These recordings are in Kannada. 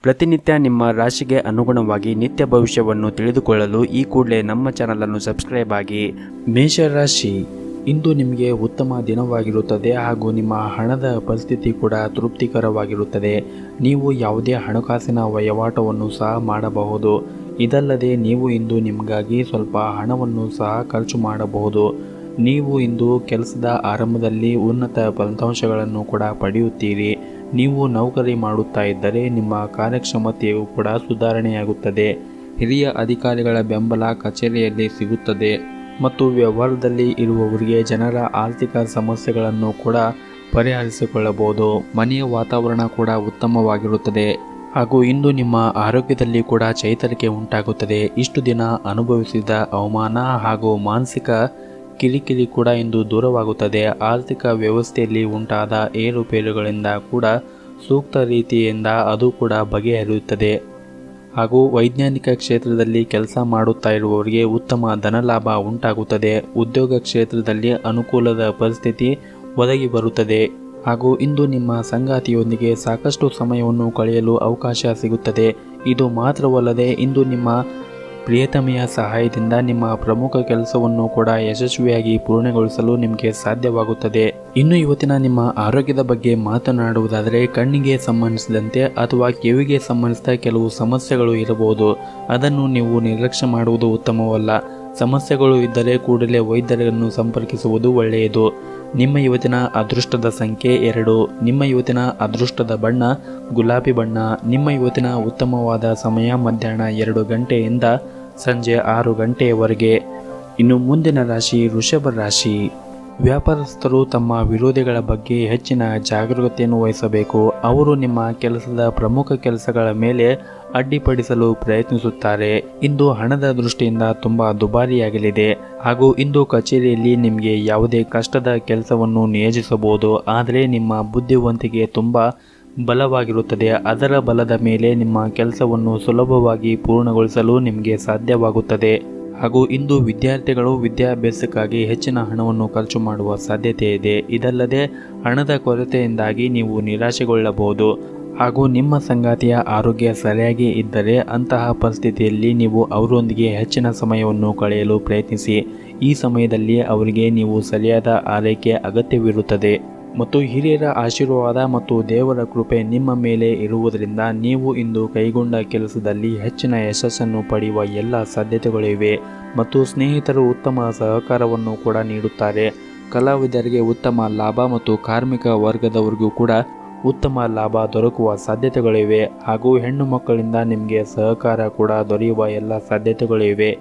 ಪ್ರತಿನಿತ್ಯ ನಿಮ್ಮ ರಾಶಿಗೆ ಅನುಗುಣವಾಗಿ ನಿತ್ಯ ಭವಿಷ್ಯವನ್ನು ತಿಳಿದುಕೊಳ್ಳಲು ಈ ಕೂಡಲೇ ನಮ್ಮ ಚಾನಲನ್ನು ಸಬ್ಸ್ಕ್ರೈಬ್ ಆಗಿ. ಮೇಷರಾಶಿ, ಇಂದು ನಿಮಗೆ ಉತ್ತಮ ದಿನವಾಗಿರುತ್ತದೆ ಹಾಗೂ ನಿಮ್ಮ ಹಣದ ಪರಿಸ್ಥಿತಿ ಕೂಡ ತೃಪ್ತಿಕರವಾಗಿರುತ್ತದೆ. ನೀವು ಯಾವುದೇ ಹಣಕಾಸಿನ ವಹಿವಾಟವನ್ನು ಸಹ ಮಾಡಬಹುದು. ಇದಲ್ಲದೆ ನೀವು ಇಂದು ನಿಮಗಾಗಿ ಸ್ವಲ್ಪ ಹಣವನ್ನು ಸಹ ಖರ್ಚು ಮಾಡಬಹುದು. ನೀವು ಇಂದು ಕೆಲಸದ ಆರಂಭದಲ್ಲಿ ಉನ್ನತ ಫಲಿತಾಂಶಗಳನ್ನು ಕೂಡ ಪಡೆಯುತ್ತೀರಿ. ನೀವು ನೌಕರಿ ಮಾಡುತ್ತಾ ಇದ್ದರೆ ನಿಮ್ಮ ಕಾರ್ಯಕ್ಷಮತೆಯು ಕೂಡ ಸುಧಾರಣೆಯಾಗುತ್ತದೆ. ಹಿರಿಯ ಅಧಿಕಾರಿಗಳ ಬೆಂಬಲ ಕಚೇರಿಯಲ್ಲಿ ಸಿಗುತ್ತದೆ ಮತ್ತು ವ್ಯವಹಾರದಲ್ಲಿ ಇರುವವರಿಗೆ ಜನರ ಆರ್ಥಿಕ ಸಮಸ್ಯೆಗಳನ್ನು ಕೂಡ ಪರಿಹರಿಸಿಕೊಳ್ಳಬಹುದು. ಮನೆಯ ವಾತಾವರಣ ಕೂಡ ಉತ್ತಮವಾಗಿರುತ್ತದೆ ಹಾಗೂ ಇಂದು ನಿಮ್ಮ ಆರೋಗ್ಯದಲ್ಲಿ ಕೂಡ ಚೈತನ್ಯ ಉಂಟಾಗುತ್ತದೆ. ಇಷ್ಟು ದಿನ ಅನುಭವಿಸಿದ ಅವಮಾನ ಹಾಗೂ ಮಾನಸಿಕ ಕಿರಿಕಿರಿ ಕೂಡ ಇಂದು ದೂರವಾಗುತ್ತದೆ. ಆರ್ಥಿಕ ವ್ಯವಸ್ಥೆಯಲ್ಲಿ ಉಂಟಾದ ಏರುಪೇರುಗಳಿಂದ ಕೂಡ ಸೂಕ್ತ ರೀತಿಯಿಂದ ಅದು ಕೂಡ ಬಗೆಹರಿಯುತ್ತದೆ. ಹಾಗೂ ವೈಜ್ಞಾನಿಕ ಕ್ಷೇತ್ರದಲ್ಲಿ ಕೆಲಸ ಮಾಡುತ್ತಾ ಇರುವವರಿಗೆ ಉತ್ತಮ ಧನಲಾಭ ಉಂಟಾಗುತ್ತದೆ. ಉದ್ಯೋಗ ಕ್ಷೇತ್ರದಲ್ಲಿ ಅನುಕೂಲದ ಪರಿಸ್ಥಿತಿ ಒದಗಿ ಬರುತ್ತದೆ ಹಾಗೂ ಇಂದು ನಿಮ್ಮ ಸಂಗಾತಿಯೊಂದಿಗೆ ಸಾಕಷ್ಟು ಸಮಯವನ್ನು ಕಳೆಯಲು ಅವಕಾಶ ಸಿಗುತ್ತದೆ. ಇದು ಮಾತ್ರವಲ್ಲದೆ ಇಂದು ನಿಮ್ಮ ಪ್ರಿಯತಮೆಯ ಸಹಾಯದಿಂದ ನಿಮ್ಮ ಪ್ರಮುಖ ಕೆಲಸವನ್ನು ಕೂಡ ಯಶಸ್ವಿಯಾಗಿ ಪೂರ್ಣಗೊಳಿಸಲು ನಿಮಗೆ ಸಾಧ್ಯವಾಗುತ್ತದೆ. ಇನ್ನು ಇವತ್ತಿನ ನಿಮ್ಮ ಆರೋಗ್ಯದ ಬಗ್ಗೆ ಮಾತನಾಡುವುದಾದರೆ, ಕಣ್ಣಿಗೆ ಸಂಬಂಧಿಸಿದಂತೆ ಅಥವಾ ಕಿವಿಗೆ ಸಂಬಂಧಿಸಿದ ಕೆಲವು ಸಮಸ್ಯೆಗಳು ಇರಬಹುದು. ಅದನ್ನು ನೀವು ನಿರ್ಲಕ್ಷ್ಯ ಮಾಡುವುದು ಉತ್ತಮವಲ್ಲ. ಸಮಸ್ಯೆಗಳು ಇದ್ದರೆ ಕೂಡಲೇ ವೈದ್ಯರನ್ನು ಸಂಪರ್ಕಿಸುವುದು ಒಳ್ಳೆಯದು. ನಿಮ್ಮ ಇವತ್ತಿನ ಅದೃಷ್ಟದ ಸಂಖ್ಯೆ 2. ನಿಮ್ಮ ಇವತ್ತಿನ ಅದೃಷ್ಟದ ಬಣ್ಣ ಗುಲಾಬಿ ಬಣ್ಣ. ನಿಮ್ಮ ಇವತ್ತಿನ ಉತ್ತಮವಾದ ಸಮಯ ಮಧ್ಯಾಹ್ನ 2 ಗಂಟೆಯಿಂದ ಸಂಜೆ 6 ಗಂಟೆಯವರೆಗೆ. ಇನ್ನು ಮುಂದಿನ ರಾಶಿ ವೃಷಭ ರಾಶಿ. ವ್ಯಾಪಾರಸ್ಥರು ತಮ್ಮ ವಿರೋಧಿಗಳ ಬಗ್ಗೆ ಹೆಚ್ಚಿನ ಜಾಗರೂಕತೆಯನ್ನು ವಹಿಸಬೇಕು. ಅವರು ನಿಮ್ಮ ಕೆಲಸದ ಪ್ರಮುಖ ಕೆಲಸಗಳ ಮೇಲೆ ಅಡ್ಡಿಪಡಿಸಲು ಪ್ರಯತ್ನಿಸುತ್ತಾರೆ. ಇಂದು ಹಣದ ದೃಷ್ಟಿಯಿಂದ ತುಂಬ ದುಬಾರಿಯಾಗಲಿದೆ ಹಾಗೂ ಇಂದು ಕಚೇರಿಯಲ್ಲಿ ನಿಮಗೆ ಯಾವುದೇ ಕಷ್ಟದ ಕೆಲಸವನ್ನು ನಿಯೋಜಿಸಬಹುದು. ಆದರೆ ನಿಮ್ಮ ಬುದ್ಧಿವಂತಿಕೆ ತುಂಬ ಬಲವಾಗಿರುತ್ತದೆ. ಅದರ ಬಲದ ಮೇಲೆ ನಿಮ್ಮ ಕೆಲಸವನ್ನು ಸುಲಭವಾಗಿ ಪೂರ್ಣಗೊಳಿಸಲು ನಿಮಗೆ ಸಾಧ್ಯವಾಗುತ್ತದೆ. ಹಾಗೂ ಇಂದು ವಿದ್ಯಾರ್ಥಿಗಳು ವಿದ್ಯಾಭ್ಯಾಸಕ್ಕಾಗಿ ಹೆಚ್ಚಿನ ಹಣವನ್ನು ಖರ್ಚು ಮಾಡುವ ಸಾಧ್ಯತೆ ಇದೆ. ಇದಲ್ಲದೆ ಹಣದ ಕೊರತೆಯಿಂದಾಗಿ ನೀವು ನಿರಾಶೆಗೊಳ್ಳಬಹುದು. ಹಾಗೂ ನಿಮ್ಮ ಸಂಗಾತಿಯ ಆರೋಗ್ಯ ಸರಿಯಾಗಿ ಇದ್ದರೆ ಅಂತಹ ಪರಿಸ್ಥಿತಿಯಲ್ಲಿ ನೀವು ಅವರೊಂದಿಗೆ ಹೆಚ್ಚಿನ ಸಮಯವನ್ನು ಕಳೆಯಲು ಪ್ರಯತ್ನಿಸಿ. ಈ ಸಮಯದಲ್ಲಿ ಅವರಿಗೆ ನೀವು ಸರಿಯಾದ ಆರೈಕೆ ಅಗತ್ಯವಿರುತ್ತದೆ ಮತ್ತು ಹಿರಿಯರ ಆಶೀರ್ವಾದ ಮತ್ತು ದೇವರ ಕೃಪೆ ನಿಮ್ಮ ಮೇಲೆ ಇರುವುದರಿಂದ ನೀವು ಇಂದು ಕೈಗೊಂಡ ಕೆಲಸದಲ್ಲಿ ಹೆಚ್ಚಿನ ಯಶಸ್ಸನ್ನು ಪಡೆಯುವ ಎಲ್ಲ ಸಾಧ್ಯತೆಗಳಿವೆ. ಮತ್ತು ಸ್ನೇಹಿತರು ಉತ್ತಮ ಸಹಕಾರವನ್ನು ಕೂಡ ನೀಡುತ್ತಾರೆ. ಕಲಾವಿದರಿಗೆ ಉತ್ತಮ ಲಾಭ ಮತ್ತು ಕಾರ್ಮಿಕ ವರ್ಗದವರಿಗೂ ಕೂಡ ಉತ್ತಮ ಲಾಭ ದೊರಕುವ ಸಾಧ್ಯತೆಗಳಿವೆ. ಹಾಗೂ ಹೆಣ್ಣು ಮಕ್ಕಳಿಂದ ನಿಮಗೆ ಸಹಕಾರ ಕೂಡ ದೊರೆಯುವ ಎಲ್ಲ ಸಾಧ್ಯತೆಗಳಿವೆ.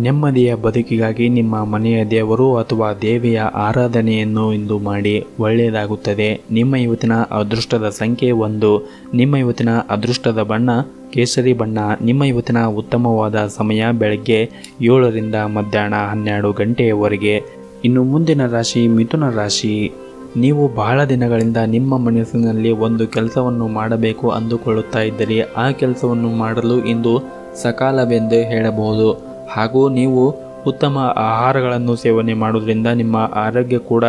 ನೆಮ್ಮದಿಯ ಬದುಕಿಗಾಗಿ ನಿಮ್ಮ ಮನೆಯ ದೇವರು ಅಥವಾ ದೇವಿಯ ಆರಾಧನೆಯನ್ನು ಇಂದು ಮಾಡಿ, ಒಳ್ಳೆಯದಾಗುತ್ತದೆ. ನಿಮ್ಮ ಇವತ್ತಿನ ಅದೃಷ್ಟದ ಸಂಖ್ಯೆ 1. ನಿಮ್ಮ ಇವತ್ತಿನ ಅದೃಷ್ಟದ ಬಣ್ಣ ಕೇಸರಿ ಬಣ್ಣ. ನಿಮ್ಮ ಇವತ್ತಿನ ಉತ್ತಮವಾದ ಸಮಯ ಬೆಳಗ್ಗೆ 7 ರಿಂದ ಮಧ್ಯಾಹ್ನ 12 ಗಂಟೆಯವರೆಗೆ. ಇನ್ನು ಮುಂದಿನ ರಾಶಿ ಮಿಥುನ ರಾಶಿ. ನೀವು ಬಹಳ ದಿನಗಳಿಂದ ನಿಮ್ಮ ಮನಸ್ಸಿನಲ್ಲಿ ಒಂದು ಕೆಲಸವನ್ನು ಮಾಡಬೇಕು ಅಂದುಕೊಳ್ಳುತ್ತಾ ಇದ್ದರೆ ಆ ಕೆಲಸವನ್ನು ಮಾಡಲು ಇಂದು ಸಕಾಲವೆಂದು ಹೇಳಬಹುದು. ಹಾಗೂ ನೀವು ಉತ್ತಮ ಆಹಾರಗಳನ್ನು ಸೇವನೆ ಮಾಡುವುದರಿಂದ ನಿಮ್ಮ ಆರೋಗ್ಯ ಕೂಡ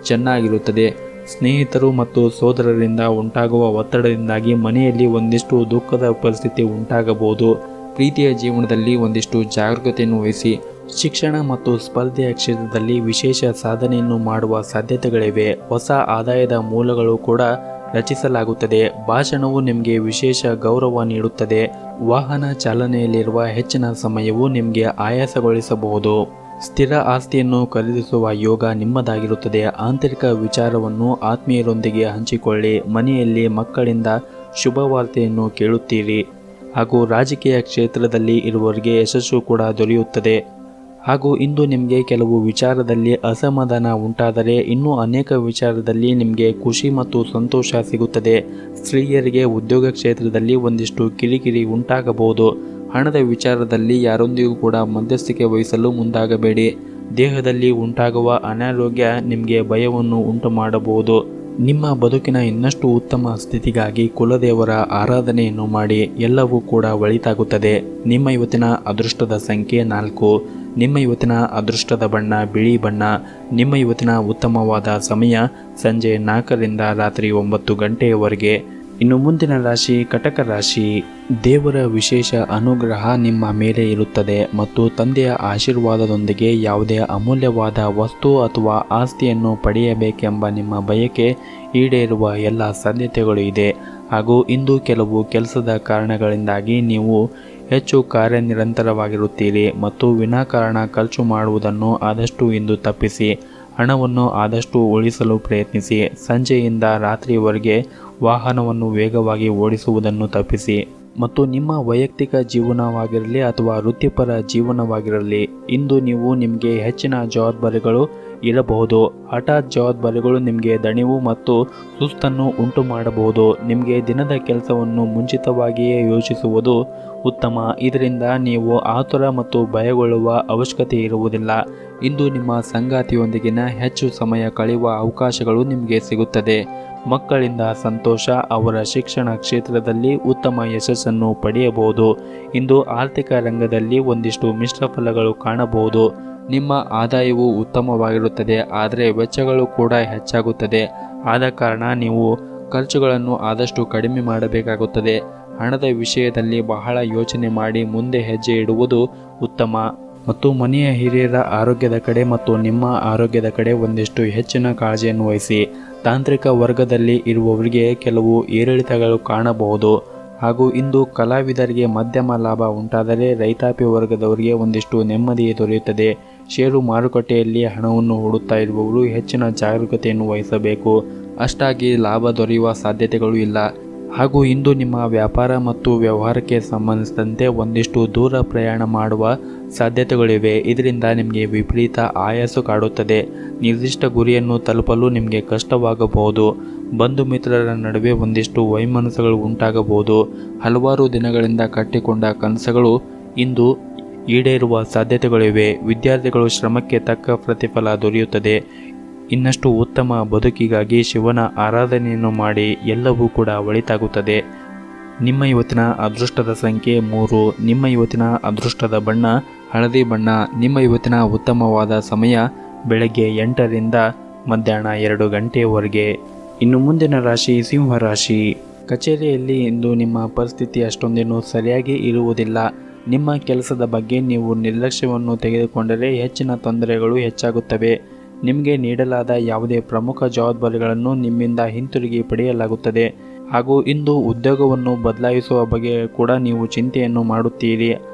ಚೆನ್ನಾಗಿರುತ್ತದೆ. ಸ್ನೇಹಿತರು ಮತ್ತು ಸೋದರರಿಂದ ಉಂಟಾಗುವ ಒತ್ತಡದಿಂದಾಗಿ ಮನೆಯಲ್ಲಿ ಒಂದಿಷ್ಟು ದುಃಖದ ಪರಿಸ್ಥಿತಿ ಉಂಟಾಗಬಹುದು. ಪ್ರೀತಿಯ ಜೀವನದಲ್ಲಿ ಒಂದಿಷ್ಟು ಜಾಗರೂಕತೆಯನ್ನು ವಹಿಸಿ. ಶಿಕ್ಷಣ ಮತ್ತು ಸ್ಪರ್ಧೆಯ ಕ್ಷೇತ್ರದಲ್ಲಿ ವಿಶೇಷ ಸಾಧನೆಯನ್ನು ಮಾಡುವ ಸಾಧ್ಯತೆಗಳಿವೆ. ಹೊಸ ಆದಾಯದ ಮೂಲಗಳು ಕೂಡ ರಚಿಸಲಾಗುತ್ತದೆ. ಭಾಷಣವು ನಿಮಗೆ ವಿಶೇಷ ಗೌರವ ನೀಡುತ್ತದೆ. ವಾಹನ ಚಾಲನೆಯಲ್ಲಿರುವ ಹೆಚ್ಚಿನ ಸಮಯವು ನಿಮಗೆ ಆಯಾಸಗೊಳಿಸಬಹುದು. ಸ್ಥಿರ ಆಸ್ತಿಯನ್ನು ಖರೀದಿಸುವ ಯೋಗ ನಿಮ್ಮದಾಗಿರುತ್ತದೆ. ಆಂತರಿಕ ವಿಚಾರವನ್ನು ಆತ್ಮೀಯರೊಂದಿಗೆ ಹಂಚಿಕೊಳ್ಳಿ. ಮನೆಯಲ್ಲಿ ಮಕ್ಕಳಿಂದ ಶುಭವಾರ್ತೆಯನ್ನು ಕೇಳುತ್ತೀರಿ. ಹಾಗೂ ರಾಜಕೀಯ ಕ್ಷೇತ್ರದಲ್ಲಿ ಇರುವವರಿಗೆ ಯಶಸ್ಸು ಕೂಡ ದೊರೆಯುತ್ತದೆ. ಹಾಗೂ ಇಂದು ನಿಮಗೆ ಕೆಲವು ವಿಚಾರದಲ್ಲಿ ಅಸಮಾಧಾನ ಉಂಟಾದರೆ ಇನ್ನೂ ಅನೇಕ ವಿಚಾರದಲ್ಲಿ ನಿಮಗೆ ಖುಷಿ ಮತ್ತು ಸಂತೋಷ ಸಿಗುತ್ತದೆ. ಸ್ತ್ರೀಯರಿಗೆ ಉದ್ಯೋಗ ಕ್ಷೇತ್ರದಲ್ಲಿ ಒಂದಿಷ್ಟು ಕಿರಿಕಿರಿ ಉಂಟಾಗಬಹುದು. ಹಣದ ವಿಚಾರದಲ್ಲಿ ಯಾರೊಂದಿಗೂ ಕೂಡ ಮಧ್ಯಸ್ಥಿಕೆ ವಹಿಸಲು ಮುಂದಾಗಬೇಡಿ. ದೇಹದಲ್ಲಿ ಉಂಟಾಗುವ ಅನಾರೋಗ್ಯ ನಿಮಗೆ ಭಯವನ್ನು ಉಂಟು ಮಾಡಬಹುದು. ನಿಮ್ಮ ಬದುಕಿನ ಇನ್ನಷ್ಟು ಉತ್ತಮ ಸ್ಥಿತಿಗಾಗಿ ಕುಲದೇವರ ಆರಾಧನೆಯನ್ನು ಮಾಡಿ. ಎಲ್ಲವೂ ಕೂಡ ಒಳಿತಾಗುತ್ತದೆ. ನಿಮ್ಮ ಇವತ್ತಿನ ಅದೃಷ್ಟದ ಸಂಖ್ಯೆ 4. ನಿಮ್ಮ ಇವತ್ತಿನ ಅದೃಷ್ಟದ ಬಣ್ಣ ಬಿಳಿ ಬಣ್ಣ. ನಿಮ್ಮ ಇವತ್ತಿನ ಉತ್ತಮವಾದ ಸಮಯ ಸಂಜೆ 4 ರಿಂದ ರಾತ್ರಿ 9 ಗಂಟೆಯವರೆಗೆ. ಇನ್ನು ಮುಂದಿನ ರಾಶಿ ಕಟಕ ರಾಶಿ. ದೇವರ ವಿಶೇಷ ಅನುಗ್ರಹ ನಿಮ್ಮ ಮೇಲೆ ಇರುತ್ತದೆ ಮತ್ತು ತಂದೆಯ ಆಶೀರ್ವಾದದೊಂದಿಗೆ ಯಾವುದೇ ಅಮೂಲ್ಯವಾದ ವಸ್ತು ಅಥವಾ ಆಸ್ತಿಯನ್ನು ಪಡೆಯಬೇಕೆಂಬ ನಿಮ್ಮ ಬಯಕೆ ಈಡೇರುವ ಎಲ್ಲ ಸಾಧ್ಯತೆಗಳು ಇದೆ. ಹಾಗೂ ಇಂದು ಕೆಲವು ಕೆಲಸದ ಕಾರಣಗಳಿಂದಾಗಿ ನೀವು ಹೆಚ್ಚು ಕಾರ್ಯನಿರಂತರವಾಗಿರುತ್ತೀರಿ ಮತ್ತು ವಿನಾಕಾರಣ ಖರ್ಚು ಮಾಡುವುದನ್ನು ಆದಷ್ಟು ಇಂದು ತಪ್ಪಿಸಿ ಹಣವನ್ನು ಆದಷ್ಟು ಉಳಿಸಲು ಪ್ರಯತ್ನಿಸಿ. ಸಂಜೆಯಿಂದ ರಾತ್ರಿಯವರೆಗೆ ವಾಹನವನ್ನು ವೇಗವಾಗಿ ಓಡಿಸುವುದನ್ನು ತಪ್ಪಿಸಿ ಮತ್ತು ನಿಮ್ಮ ವೈಯಕ್ತಿಕ ಜೀವನವಾಗಿರಲಿ ಅಥವಾ ವೃತ್ತಿಪರ ಜೀವನವಾಗಿರಲಿ ಇಂದು ನೀವು ನಿಮಗೆ ಹೆಚ್ಚಿನ ಜವಾಬ್ದಾರಿಗಳು ಇರಬಹುದು. ಹಠಾತ್ ಜವಾಬ್ದಾರಿಗಳು ನಿಮಗೆ ದಣಿವು ಮತ್ತು ಸುಸ್ತನ್ನು ಉಂಟು ಮಾಡಬಹುದು. ನಿಮಗೆ ದಿನದ ಕೆಲಸವನ್ನು ಮುಂಚಿತವಾಗಿಯೇ ಯೋಚಿಸುವುದು ಉತ್ತಮ. ಇದರಿಂದ ನೀವು ಆತುರ ಮತ್ತು ಭಯಗೊಳ್ಳುವ ಅವಶ್ಯಕತೆ ಇರುವುದಿಲ್ಲ. ಇಂದು ನಿಮ್ಮ ಸಂಗಾತಿಯೊಂದಿಗಿನ ಹೆಚ್ಚು ಸಮಯ ಕಳೆಯುವ ಅವಕಾಶಗಳು ನಿಮಗೆ ಸಿಗುತ್ತದೆ. ಮಕ್ಕಳಿಂದ ಸಂತೋಷ, ಅವರ ಶಿಕ್ಷಣ ಕ್ಷೇತ್ರದಲ್ಲಿ ಉತ್ತಮ ಯಶಸ್ಸನ್ನು ಪಡೆಯಬಹುದು. ಇಂದು ಆರ್ಥಿಕ ರಂಗದಲ್ಲಿ ಒಂದಿಷ್ಟು ಮಿಶ್ರ ಫಲಗಳು ಕಾಣಬಹುದು. ನಿಮ್ಮ ಆದಾಯವು ಉತ್ತಮವಾಗಿರುತ್ತದೆ, ಆದರೆ ವೆಚ್ಚಗಳು ಕೂಡ ಹೆಚ್ಚಾಗುತ್ತದೆ. ಆದ ಕಾರಣ ನೀವು ಖರ್ಚುಗಳನ್ನು ಆದಷ್ಟು ಕಡಿಮೆ ಮಾಡಬೇಕಾಗುತ್ತದೆ. ಹಣದ ವಿಷಯದಲ್ಲಿ ಬಹಳ ಯೋಚನೆ ಮಾಡಿ ಮುಂದೆ ಹೆಜ್ಜೆ ಇಡುವುದು ಉತ್ತಮ. ಮತ್ತು ಮನೆಯ ಹಿರಿಯರ ಆರೋಗ್ಯದ ಕಡೆ ಮತ್ತು ನಿಮ್ಮ ಆರೋಗ್ಯದ ಕಡೆ ಒಂದಿಷ್ಟು ಹೆಚ್ಚಿನ ಕಾಳಜಿಯನ್ನು ವಹಿಸಿ. ತಾಂತ್ರಿಕ ವರ್ಗದಲ್ಲಿ ಇರುವವರಿಗೆ ಕೆಲವು ಏರಿಳಿತಗಳು ಕಾಣಬಹುದು. ಹಾಗೂ ಇಂದು ಕಲಾವಿದರಿಗೆ ಮಧ್ಯಮ ಲಾಭ ಉಂಟಾದರೆ ರೈತಾಪಿ ವರ್ಗದವರಿಗೆ ಒಂದಿಷ್ಟು ನೆಮ್ಮದಿ ದೊರೆಯುತ್ತದೆ. ಷೇರು ಮಾರುಕಟ್ಟೆಯಲ್ಲಿ ಹಣವನ್ನು ಹೂಡುತ್ತಾ ಇರುವವರು ಹೆಚ್ಚಿನ ಜಾಗರೂಕತೆಯನ್ನು ವಹಿಸಬೇಕು. ಅಷ್ಟಾಗಿ ಲಾಭ ದೊರೆಯುವ ಸಾಧ್ಯತೆಗಳು ಇಲ್ಲ. ಹಾಗೂ ಇಂದು ನಿಮ್ಮ ವ್ಯಾಪಾರ ಮತ್ತು ವ್ಯವಹಾರಕ್ಕೆ ಸಂಬಂಧಿಸಿದಂತೆ ಒಂದಿಷ್ಟು ದೂರ ಪ್ರಯಾಣ ಮಾಡುವ ಸಾಧ್ಯತೆಗಳಿವೆ. ಇದರಿಂದ ನಿಮಗೆ ವಿಪರೀತ ಆಯಾಸ ಕಾಡುತ್ತದೆ. ನಿರ್ದಿಷ್ಟ ಗುರಿಯನ್ನು ತಲುಪಲು ನಿಮಗೆ ಕಷ್ಟವಾಗಬಹುದು. ಬಂಧು ಮಿತ್ರರ ನಡುವೆ ಒಂದಿಷ್ಟು ವೈಮನಸ್ಸುಗಳು ಉಂಟಾಗಬಹುದು. ಹಲವಾರು ದಿನಗಳಿಂದ ಕಟ್ಟಿಕೊಂಡ ಕನಸುಗಳು ಇಂದು ಈಡೇರುವ ಸಾಧ್ಯತೆಗಳಿವೆ. ವಿದ್ಯಾರ್ಥಿಗಳು ಶ್ರಮಕ್ಕೆ ತಕ್ಕ ಪ್ರತಿಫಲ ದೊರೆಯುತ್ತದೆ. ಇನ್ನಷ್ಟು ಉತ್ತಮ ಬದುಕಿಗಾಗಿ ಶಿವನ ಆರಾಧನೆಯನ್ನು ಮಾಡಿ. ಎಲ್ಲವೂ ಕೂಡ ಒಳಿತಾಗುತ್ತದೆ. ನಿಮ್ಮ ಇವತ್ತಿನ ಅದೃಷ್ಟದ ಸಂಖ್ಯೆ 3. ನಿಮ್ಮ ಇವತ್ತಿನ ಅದೃಷ್ಟದ ಬಣ್ಣ ಹಳದಿ ಬಣ್ಣ. ನಿಮ್ಮ ಇವತ್ತಿನ ಉತ್ತಮವಾದ ಸಮಯ ಬೆಳಗ್ಗೆ 8ರಿಂದ ಮಧ್ಯಾಹ್ನ 2 ಗಂಟೆಯವರೆಗೆ. ಇನ್ನು ಮುಂದಿನ ರಾಶಿ ಸಿಂಹ ರಾಶಿ. ಕಚೇರಿಯಲ್ಲಿ ಇಂದು ನಿಮ್ಮ ಪರಿಸ್ಥಿತಿ ಅಷ್ಟೊಂದೇನು ಸರಿಯಾಗಿ ಇರುವುದಿಲ್ಲ. ನಿಮ್ಮ ಕೆಲಸದ ಬಗ್ಗೆ ನೀವು ನಿರ್ಲಕ್ಷ್ಯವನ್ನು ತೆಗೆದುಕೊಂಡರೆ ಹೆಚ್ಚಿನ ತೊಂದರೆಗಳು ಹೆಚ್ಚಾಗುತ್ತವೆ. ನಿಮಗೆ ನೀಡಲಾದ ಯಾವುದೇ ಪ್ರಮುಖ ಜವಾಬ್ದಾರಿಗಳನ್ನು ನಿಮ್ಮಿಂದ ಹಿಂತಿರುಗಿ ಪಡೆಯಲಾಗುತ್ತದೆ. ಹಾಗೂ ಇಂದು ಉದ್ಯೋಗವನ್ನು ಬದಲಾಯಿಸುವ ಬಗ್ಗೆ ಕೂಡ ನೀವು ಚಿಂತೆಯನ್ನು ಮಾಡುತ್ತೀರಿ.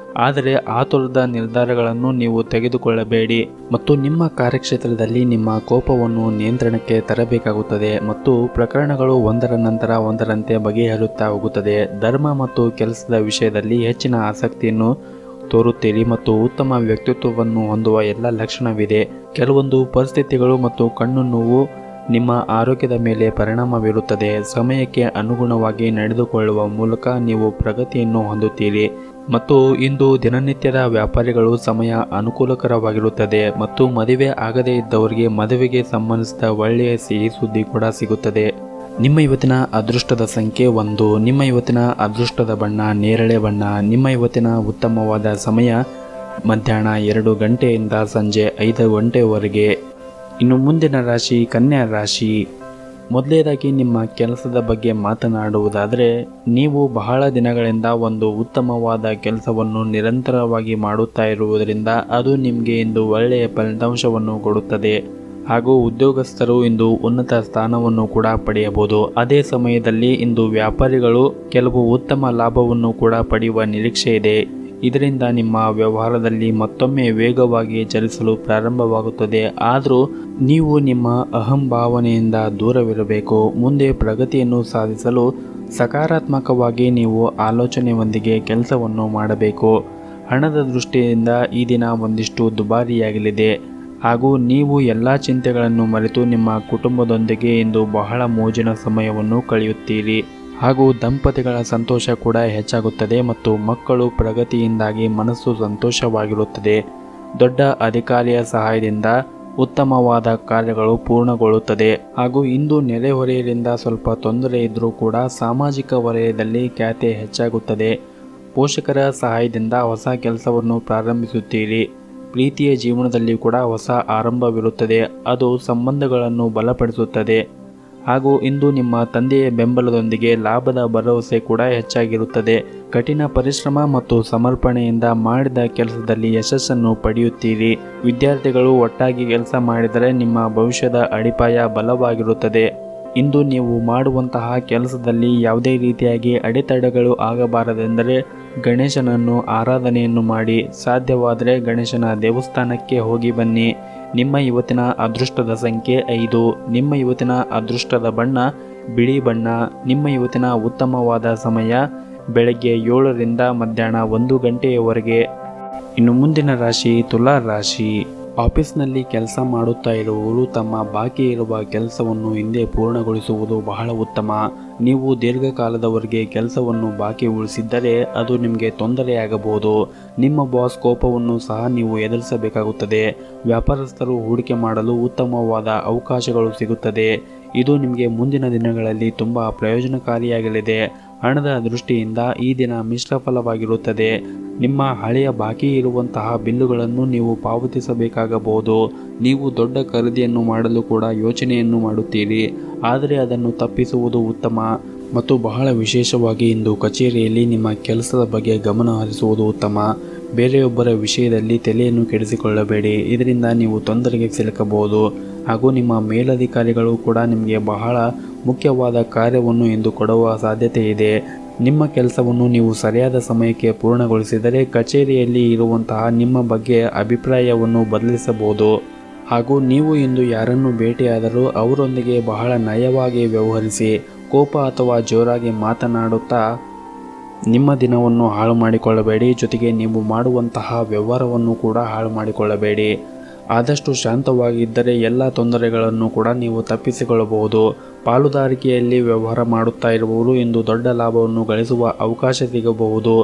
ಆದರೆ ಆತುರದ ನಿರ್ಧಾರಗಳನ್ನು ನೀವು ತೆಗೆದುಕೊಳ್ಳಬೇಡಿ ಮತ್ತು ನಿಮ್ಮ ಕಾರ್ಯಕ್ಷೇತ್ರದಲ್ಲಿ ನಿಮ್ಮ ಕೋಪವನ್ನು ನಿಯಂತ್ರಣಕ್ಕೆ ತರಬೇಕಾಗುತ್ತದೆ ಮತ್ತು ಪ್ರಕರಣಗಳು ಒಂದರ ನಂತರ ಒಂದರಂತೆ ಬಗೆಹರುತ್ತಾ ಹೋಗುತ್ತದೆ. ಧರ್ಮ ಮತ್ತು ಕೆಲಸದ ವಿಷಯದಲ್ಲಿ ಹೆಚ್ಚಿನ ಆಸಕ್ತಿಯನ್ನು ತೋರುತ್ತೀರಿ ಮತ್ತು ಉತ್ತಮ ವ್ಯಕ್ತಿತ್ವವನ್ನು ಹೊಂದುವ ಎಲ್ಲ ಲಕ್ಷಣವಿದೆ. ಕೆಲವೊಂದು ಪರಿಸ್ಥಿತಿಗಳು ಮತ್ತು ಕಣ್ಣು ನೋವು ನಿಮ್ಮ ಆರೋಗ್ಯದ ಮೇಲೆ ಪರಿಣಾಮ ಬೀರುತ್ತದೆ. ಸಮಯಕ್ಕೆ ಅನುಗುಣವಾಗಿ ನಡೆದುಕೊಳ್ಳುವ ಮೂಲಕ ನೀವು ಪ್ರಗತಿಯನ್ನು ಹೊಂದುತ್ತೀರಿ ಮತ್ತು ಇಂದು ದಿನನಿತ್ಯದ ವ್ಯಾಪಾರಿಗಳು ಸಮಯ ಅನುಕೂಲಕರವಾಗಿರುತ್ತದೆ ಮತ್ತು ಮದುವೆ ಆಗದೇ ಇದ್ದವರಿಗೆ ಮದುವೆಗೆ ಸಂಬಂಧಿಸಿದ ಒಳ್ಳೆಯ ಸಿಹಿ ಸುದ್ದಿ ಕೂಡ ಸಿಗುತ್ತದೆ. ನಿಮ್ಮ ಇವತ್ತಿನ ಅದೃಷ್ಟದ ಸಂಖ್ಯೆ 1. ನಿಮ್ಮ ಇವತ್ತಿನ ಅದೃಷ್ಟದ ಬಣ್ಣ ನೇರಳೆ ಬಣ್ಣ. ನಿಮ್ಮ ಇವತ್ತಿನ ಉತ್ತಮವಾದ ಸಮಯ ಮಧ್ಯಾಹ್ನ 2 ಗಂಟೆಯಿಂದ ಸಂಜೆ 5 ಗಂಟೆವರೆಗೆ. ಇನ್ನು ಮುಂದಿನ ರಾಶಿ ಕನ್ಯಾ ರಾಶಿ. ಮೊದಲನೇದಾಗಿ ನಿಮ್ಮ ಕೆಲಸದ ಬಗ್ಗೆ ಮಾತನಾಡುವುದಾದರೆ, ನೀವು ಬಹಳ ದಿನಗಳಿಂದ ಒಂದು ಉತ್ತಮವಾದ ಕೆಲಸವನ್ನು ನಿರಂತರವಾಗಿ ಮಾಡುತ್ತಾ ಇರುವುದರಿಂದ ಅದು ನಿಮಗೆ ಇಂದು ಒಳ್ಳೆಯ ಫಲಿತಾಂಶವನ್ನು ಕೊಡುತ್ತದೆ. ಹಾಗೂ ಉದ್ಯೋಗಸ್ಥರು ಇಂದು ಉನ್ನತ ಸ್ಥಾನವನ್ನು ಕೂಡ ಪಡೆಯಬಹುದು. ಅದೇ ಸಮಯದಲ್ಲಿ ಇಂದು ವ್ಯಾಪಾರಿಗಳು ಕೆಲವು ಉತ್ತಮ ಲಾಭವನ್ನು ಕೂಡ ಪಡೆಯುವ ನಿರೀಕ್ಷೆ ಇದೆ. ಇದರಿಂದ ನಿಮ್ಮ ವ್ಯವಹಾರದಲ್ಲಿ ಮತ್ತೊಮ್ಮೆ ವೇಗವಾಗಿ ಚಲಿಸಲು ಪ್ರಾರಂಭವಾಗುತ್ತದೆ. ಆದರೂ ನೀವು ನಿಮ್ಮ ಅಹಂಭಾವನೆಯಿಂದ ದೂರವಿರಬೇಕು. ಮುಂದೆ ಪ್ರಗತಿಯನ್ನು ಸಾಧಿಸಲು ಸಕಾರಾತ್ಮಕವಾಗಿ ನೀವು ಆಲೋಚನೆಯೊಂದಿಗೆ ಕೆಲಸವನ್ನು ಮಾಡಬೇಕು. ಹಣದ ದೃಷ್ಟಿಯಿಂದ ಈ ದಿನ ಒಂದಿಷ್ಟು ದುಬಾರಿಯಾಗಲಿದೆ ಹಾಗೂ ನೀವು ಎಲ್ಲ ಚಿಂತೆಗಳನ್ನು ಮರೆತು ನಿಮ್ಮ ಕುಟುಂಬದೊಂದಿಗೆ ಇಂದು ಬಹಳ ಮೋಜಿನ ಸಮಯವನ್ನು ಕಳೆಯುತ್ತೀರಿ. ಹಾಗೂ ದಂಪತಿಗಳ ಸಂತೋಷ ಕೂಡ ಹೆಚ್ಚಾಗುತ್ತದೆ ಮತ್ತು ಮಕ್ಕಳು ಪ್ರಗತಿಯಿಂದಾಗಿ ಮನಸ್ಸು ಸಂತೋಷವಾಗಿರುತ್ತದೆ. ದೊಡ್ಡ ಅಧಿಕಾರಿಯ ಸಹಾಯದಿಂದ ಉತ್ತಮವಾದ ಕಾರ್ಯಗಳು ಪೂರ್ಣಗೊಳ್ಳುತ್ತದೆ. ಹಾಗೂ ಇಂದು ನೆರೆಹೊರೆಯರಿಂದ ಸ್ವಲ್ಪ ತೊಂದರೆ ಇದ್ದರೂ ಕೂಡ ಸಾಮಾಜಿಕ ವಲಯದಲ್ಲಿ ಖ್ಯಾತಿ ಹೆಚ್ಚಾಗುತ್ತದೆ. ಪೋಷಕರ ಸಹಾಯದಿಂದ ಹೊಸ ಕೆಲಸವನ್ನು ಪ್ರಾರಂಭಿಸುತ್ತೀರಿ. ಪ್ರೀತಿಯ ಜೀವನದಲ್ಲಿ ಕೂಡ ಹೊಸ ಆರಂಭವಿರುತ್ತದೆ. ಅದು ಸಂಬಂಧಗಳನ್ನು ಬಲಪಡಿಸುತ್ತದೆ. ಹಾಗೂ ಇಂದು ನಿಮ್ಮ ತಂದೆಯ ಬೆಂಬಲದೊಂದಿಗೆ ಲಾಭದ ಭರವಸೆ ಕೂಡ ಹೆಚ್ಚಾಗಿರುತ್ತದೆ. ಕಠಿಣ ಪರಿಶ್ರಮ ಮತ್ತು ಸಮರ್ಪಣೆಯಿಂದ ಮಾಡಿದ ಕೆಲಸದಲ್ಲಿ ಯಶಸ್ಸನ್ನು ಪಡೆಯುತ್ತೀರಿ. ವಿದ್ಯಾರ್ಥಿಗಳು ಒಟ್ಟಾಗಿ ಕೆಲಸ ಮಾಡಿದರೆ ನಿಮ್ಮ ಭವಿಷ್ಯದ ಅಡಿಪಾಯ ಬಲವಾಗಿರುತ್ತದೆ. ಇಂದು ನೀವು ಮಾಡುವಂತಹ ಕೆಲಸದಲ್ಲಿ ಯಾವುದೇ ರೀತಿಯಾಗಿ ಅಡೆತಡೆಗಳು ಆಗಬಾರದೆಂದರೆ ಗಣೇಶನನ್ನು ಆರಾಧನೆಯನ್ನು ಮಾಡಿ. ಸಾಧ್ಯವಾದರೆ ಗಣೇಶನ ದೇವಸ್ಥಾನಕ್ಕೆ ಹೋಗಿ ಬನ್ನಿ. ನಿಮ್ಮ ಇವತ್ತಿನ ಅದೃಷ್ಟದ ಸಂಖ್ಯೆ 5. ನಿಮ್ಮ ಇವತ್ತಿನ ಅದೃಷ್ಟದ ಬಣ್ಣ ಬಿಳಿ ಬಣ್ಣ. ನಿಮ್ಮ ಇವತ್ತಿನ ಉತ್ತಮವಾದ ಸಮಯ ಬೆಳಗ್ಗೆ 7ರಿಂದ ಮಧ್ಯಾಹ್ನ 1 ಗಂಟೆಯವರೆಗೆ. ಇನ್ನು ಮುಂದಿನ ರಾಶಿ ತುಲಾ ರಾಶಿ. ಆಫೀಸ್ನಲ್ಲಿ ಕೆಲಸ ಮಾಡುತ್ತಾ ಇರುವವರು ತಮ್ಮ ಬಾಕಿ ಇರುವ ಕೆಲಸವನ್ನು ಹಿಂದೆ ಪೂರ್ಣಗೊಳಿಸುವುದು ಬಹಳ ಉತ್ತಮ. ನೀವು ದೀರ್ಘಕಾಲದವರೆಗೆ ಕೆಲಸವನ್ನು ಬಾಕಿ ಉಳಿಸಿದ್ದರೆ ಅದು ನಿಮಗೆ ತೊಂದರೆಯಾಗಬಹುದು. ನಿಮ್ಮ ಬಾಸ್ ಕೋಪವನ್ನು ಸಹ ನೀವು ಎದುರಿಸಬೇಕಾಗುತ್ತದೆ. ವ್ಯಾಪಾರಸ್ಥರು ಹೂಡಿಕೆ ಮಾಡಲು ಉತ್ತಮವಾದ ಅವಕಾಶಗಳು ಸಿಗುತ್ತದೆ. ಇದು ನಿಮಗೆ ಮುಂದಿನ ದಿನಗಳಲ್ಲಿ ತುಂಬ ಪ್ರಯೋಜನಕಾರಿಯಾಗಲಿದೆ. ಹಣದ ದೃಷ್ಟಿಯಿಂದ ಈ ದಿನ ಮಿಶ್ರ ಫಲವಾಗಿರುತ್ತದೆ. ನಿಮ್ಮ ಹಳೆಯ ಬಾಕಿ ಇರುವಂತಹ ಬಿಲ್ಲುಗಳನ್ನು ನೀವು ಪಾವತಿಸಬೇಕಾಗಬಹುದು. ನೀವು ದೊಡ್ಡ ಖರೀದಿಯನ್ನು ಮಾಡಲು ಕೂಡ ಯೋಚನೆಯನ್ನು ಮಾಡುತ್ತೀರಿ, ಆದರೆ ಅದನ್ನು ತಪ್ಪಿಸುವುದು ಉತ್ತಮ. ಮತ್ತು ಬಹಳ ವಿಶೇಷವಾಗಿ ಇಂದು ಕಚೇರಿಯಲ್ಲಿ ನಿಮ್ಮ ಕೆಲಸದ ಬಗ್ಗೆ ಗಮನ ಹರಿಸುವುದು ಉತ್ತಮ. ಬೇರೆಯೊಬ್ಬರ ವಿಷಯದಲ್ಲಿ ತಲೆಯನ್ನು ಕೆಡಿಸಿಕೊಳ್ಳಬೇಡಿ, ಇದರಿಂದ ನೀವು ತೊಂದರೆಗೆ ಸಿಲುಕಬಹುದು. ಹಾಗೂ ನಿಮ್ಮ ಮೇಲಧಿಕಾರಿಗಳು ಕೂಡ ನಿಮಗೆ ಬಹಳ ಮುಖ್ಯವಾದ ಕಾರ್ಯವನ್ನು ಇಂದು ಕೊಡುವ ಸಾಧ್ಯತೆ ಇದೆ. ನಿಮ್ಮ ಕೆಲಸವನ್ನು ನೀವು ಸರಿಯಾದ ಸಮಯಕ್ಕೆ ಪೂರ್ಣಗೊಳಿಸಿದರೆ ಕಚೇರಿಯಲ್ಲಿ ಇರುವಂತಹ ನಿಮ್ಮ ಬಗ್ಗೆ ಅಭಿಪ್ರಾಯವನ್ನು ಬದಲಿಸಬಹುದು. ಹಾಗೂ ನೀವು ಇಂದು ಯಾರನ್ನು ಭೇಟಿಯಾದರೂ ಅವರೊಂದಿಗೆ ಬಹಳ ನಯವಾಗಿ ವ್ಯವಹರಿಸಿ. ಕೋಪ ಅಥವಾ ಜೋರಾಗಿ ಮಾತನಾಡುತ್ತಾ ನಿಮ್ಮ ದಿನವನ್ನು ಹಾಳು ಮಾಡಿಕೊಳ್ಳಬೇಡಿ. ಜೊತೆಗೆ ನೀವು ಮಾಡುವಂತಹ ವ್ಯವಹಾರವನ್ನು ಕೂಡ ಹಾಳು ಮಾಡಿಕೊಳ್ಳಬೇಡಿ. ಆದಷ್ಟು ಶಾಂತವಾಗಿದ್ದರೆ ಎಲ್ಲ ತೊಂದರೆಗಳನ್ನು ಕೂಡ ನೀವು ತಪ್ಪಿಸಿಕೊಳ್ಳಬಹುದು. ಪಾಲುದಾರಿಕೆಯಲ್ಲಿ ವ್ಯವಹಾರ ಮಾಡುತ್ತಾ ಇರುವವರು ಇಂದು ದೊಡ್ಡ ಲಾಭವನ್ನು ಗಳಿಸುವ ಅವಕಾಶ ಸಿಗಬಹುದು.